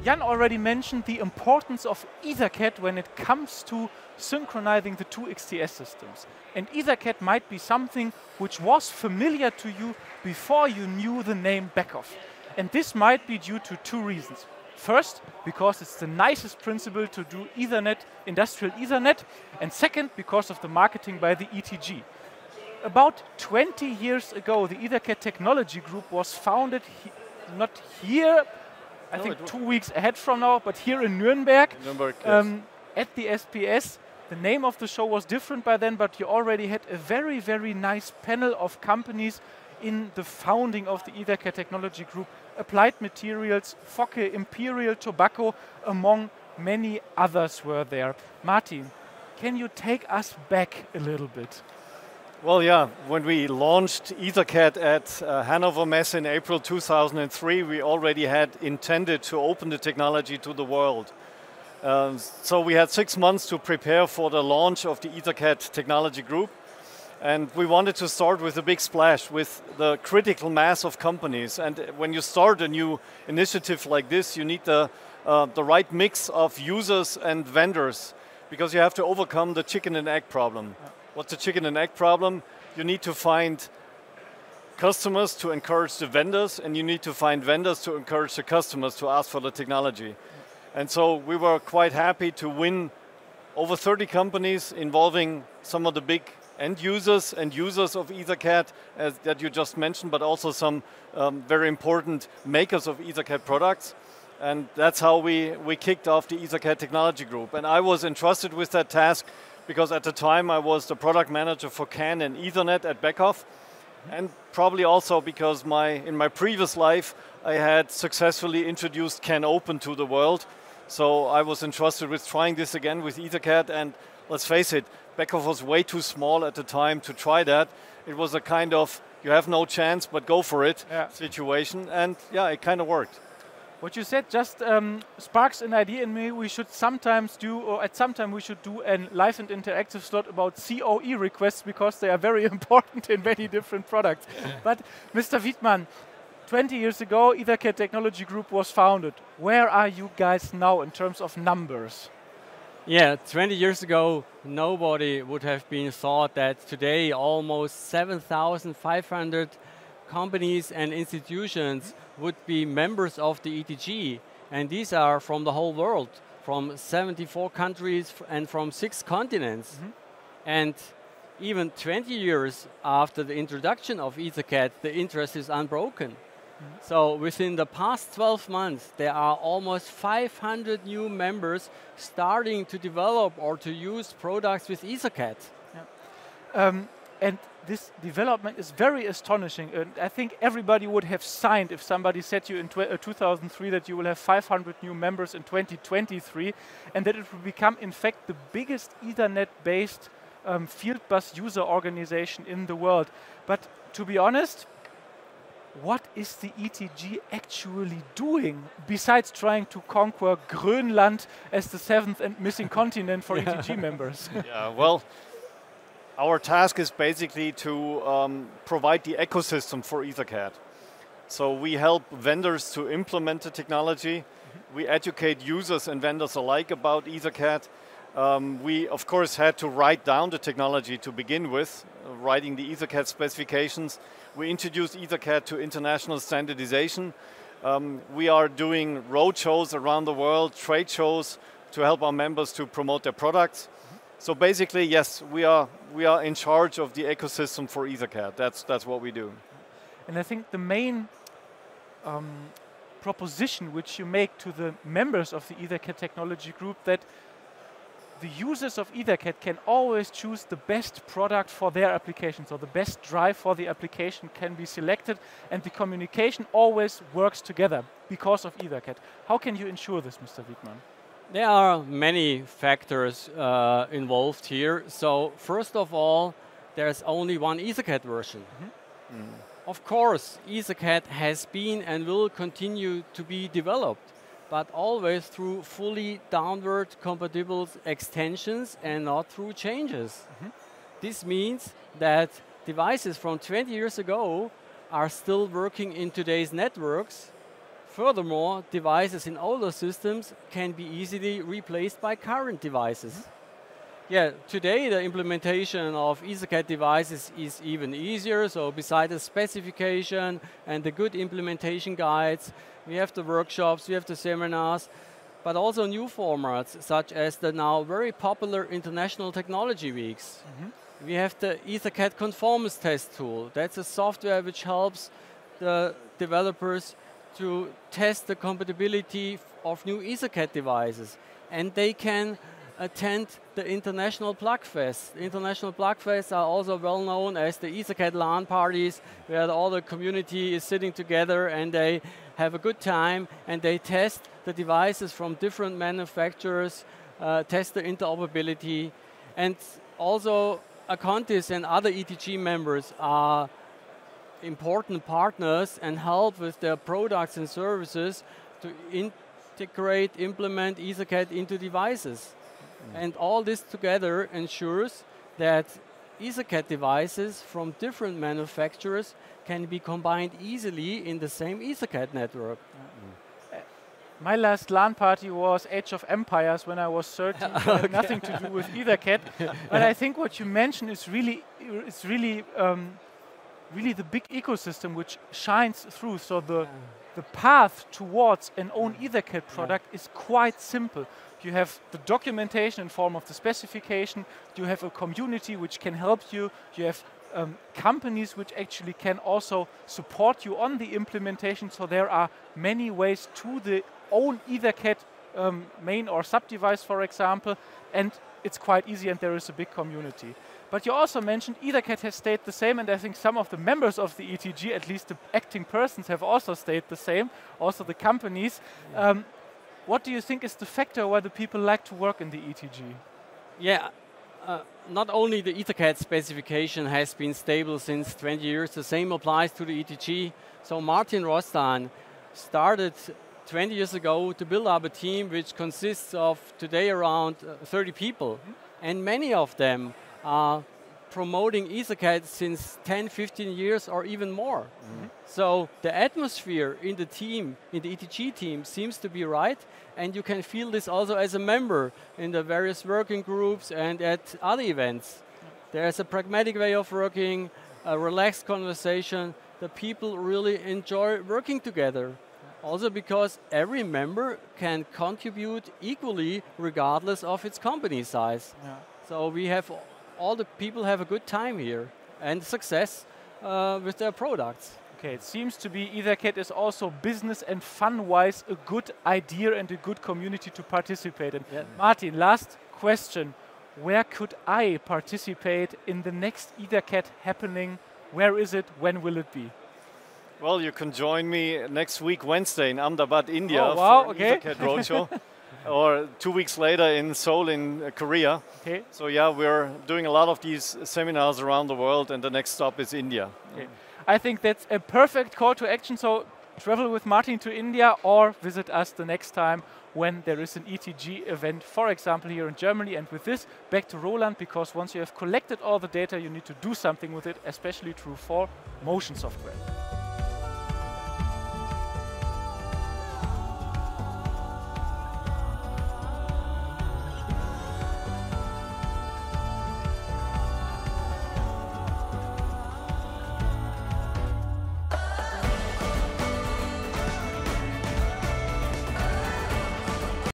Jan already mentioned the importance of EtherCAT when it comes to synchronizing the two XTS systems. And EtherCAT might be something which was familiar to you before you knew the name Beckhoff. And this might be due to two reasons. First, because it's the nicest principle to do Ethernet, industrial Ethernet, and second, because of the marketing by the ETG. About 20 years ago, the EtherCAT Technology Group was founded, not here, I think 2 weeks ahead from now, but here in Nuremberg, Yes. at the SPS. The name of the show was different by then, but you already had a very, very nice panel of companies in the founding of the EtherCAT Technology Group. Applied Materials, Focke, Imperial Tobacco, among many others were there. Martin, can you take us back a little bit? Well, yeah, when we launched EtherCAT at Hanover Messe in April 2003, we already had intended to open the technology to the world. So we had 6 months to prepare for the launch of the EtherCAT Technology Group. And we wanted to start with a big splash, with the critical mass of companies. And when you start a new initiative like this, you need the right mix of users and vendors, because you have to overcome the chicken and egg problem. Yeah. What's the chicken and egg problem? You need to find customers to encourage the vendors, and you need to find vendors to encourage the customers to ask for the technology. Yeah. And so we were quite happy to win over 30 companies involving some of the big end users and users of EtherCAT that you just mentioned, but also some very important makers of EtherCAT products. And that's how we kicked off the EtherCAT Technology Group. And I was entrusted with that task because at the time I was the product manager for CAN and Ethernet at Beckhoff. And probably also because in my previous life I had successfully introduced CAN Open to the world. So I was entrusted with trying this again with EtherCAT, and let's face it, Beckhoff was way too small at the time to try that. It was a kind of, you have no chance, but go for it situation. And yeah, it kind of worked. What you said just sparks an idea in me. We should sometimes do, or at some time we should do a live and interactive slot about COE requests, because they are very important in many different products. But Mr. Widmann, 20 years ago, EtherCAT Technology Group was founded. Where are you guys now in terms of numbers? Yeah, 20 years ago, nobody would have been thought that today almost 7,500 companies and institutions would be members of the ETG. And these are from the whole world, from 74 countries and from 6 continents. Mm-hmm. And even 20 years after the introduction of EtherCAT, the interest is unbroken. So within the past 12 months, there are almost 500 new members starting to develop or to use products with EtherCAT. Yeah. And this development is very astonishing. And I think everybody would have signed if somebody said to you in 2003 that you will have 500 new members in 2023, and that it will become, in fact, the biggest Ethernet-based field bus user organization in the world. But to be honest, what is the ETG actually doing besides trying to conquer Grönland as the 7th and missing continent for ETG members? Yeah, well, our task is basically to provide the ecosystem for EtherCAT. So we help vendors to implement the technology. Mm-hmm. We educate users and vendors alike about EtherCAT. We, of course, had to write down the technology to begin with, writing the EtherCAT specifications. We introduced EtherCAT to international standardization. We are doing road shows around the world, trade shows, to help our members to promote their products. Mm-hmm. So basically, yes, we are in charge of the ecosystem for EtherCAT. That's what we do. And I think the main proposition which you make to the members of the EtherCAT Technology Group, that the users of EtherCAT can always choose the best product for their application. So the best drive for the application can be selected, and the communication always works together because of EtherCAT. How can you ensure this, Mr. Widmann? There are many factors involved here. So first of all, there's only one EtherCAT version. Mm-hmm. Mm. Of course, EtherCAT has been and will continue to be developed, but always through fully downward compatible extensions and not through changes. Mm-hmm. This means that devices from 20 years ago are still working in today's networks Furthermore, devices in older systems can be easily replaced by current devices. Yeah, today the implementation of EtherCAT devices is even easier, so besides the specification and the good implementation guides, we have the workshops, we have the seminars, but also new formats, such as the now very popular International Technology Weeks. We have the EtherCAT Conformance Test Tool. That's a software which helps the developers to test the compatibility of new EtherCAT devices. And they can attend the International Plug Fest. International Plug Fests are also well known as the EtherCAT LAN parties, where all the community is sitting together and they have a good time and they test the devices from different manufacturers, test the interoperability, and also acontis and other ETG members are important partners and help with their products and services to integrate, implement EtherCAT into devices. And all this together ensures that EtherCAT devices from different manufacturers can be combined easily in the same EtherCAT network. My last LAN party was Age of Empires when I was 13. Okay. Nothing to do with EtherCAT. But I think what you mentioned is really the big ecosystem which shines through. So the path towards an own EtherCAT product is quite simple. You have the documentation in form of the specification, you have a community which can help you, you have companies which actually can also support you on the implementation, so there are many ways to the own EtherCAT main or sub-device, for example, and it's quite easy and there is a big community. But you also mentioned EtherCAT has stayed the same, and I think some of the members of the ETG, at least the acting persons, have also stayed the same, also the companies. What do you think is the factor why the people like to work in the ETG? Yeah, not only the EtherCAT specification has been stable since 20 years, the same applies to the ETG. So Martin Rostan started 20 years ago to build up a team which consists of today around 30 people. And many of them are promoting EtherCAT since 10, 15 years or even more. So the atmosphere in the team, in the ETG team, seems to be right, and you can feel this also as a member in the various working groups and at other events. There's a pragmatic way of working, a relaxed conversation. The people really enjoy working together. Also because every member can contribute equally regardless of its company size. So we have all the people have a good time here and success with their products. Okay, it seems to be EtherCAT is also business and fun-wise a good idea and a good community to participate in. Martin, last question. Where could I participate in the next EtherCAT happening? Where is it? When will it be? Well, you can join me next week, Wednesday, in Ahmedabad, India, for EtherCAT Roadshow. Or 2 weeks later in Seoul in Korea. Okay. So yeah, we're doing a lot of these seminars around the world, and the next stop is India. Okay. I think that's a perfect call to action. So travel with Martin to India or visit us the next time when there is an ETG event, for example, here in Germany. And with this, back to Roland, because once you have collected all the data, you need to do something with it, especially true for motion software.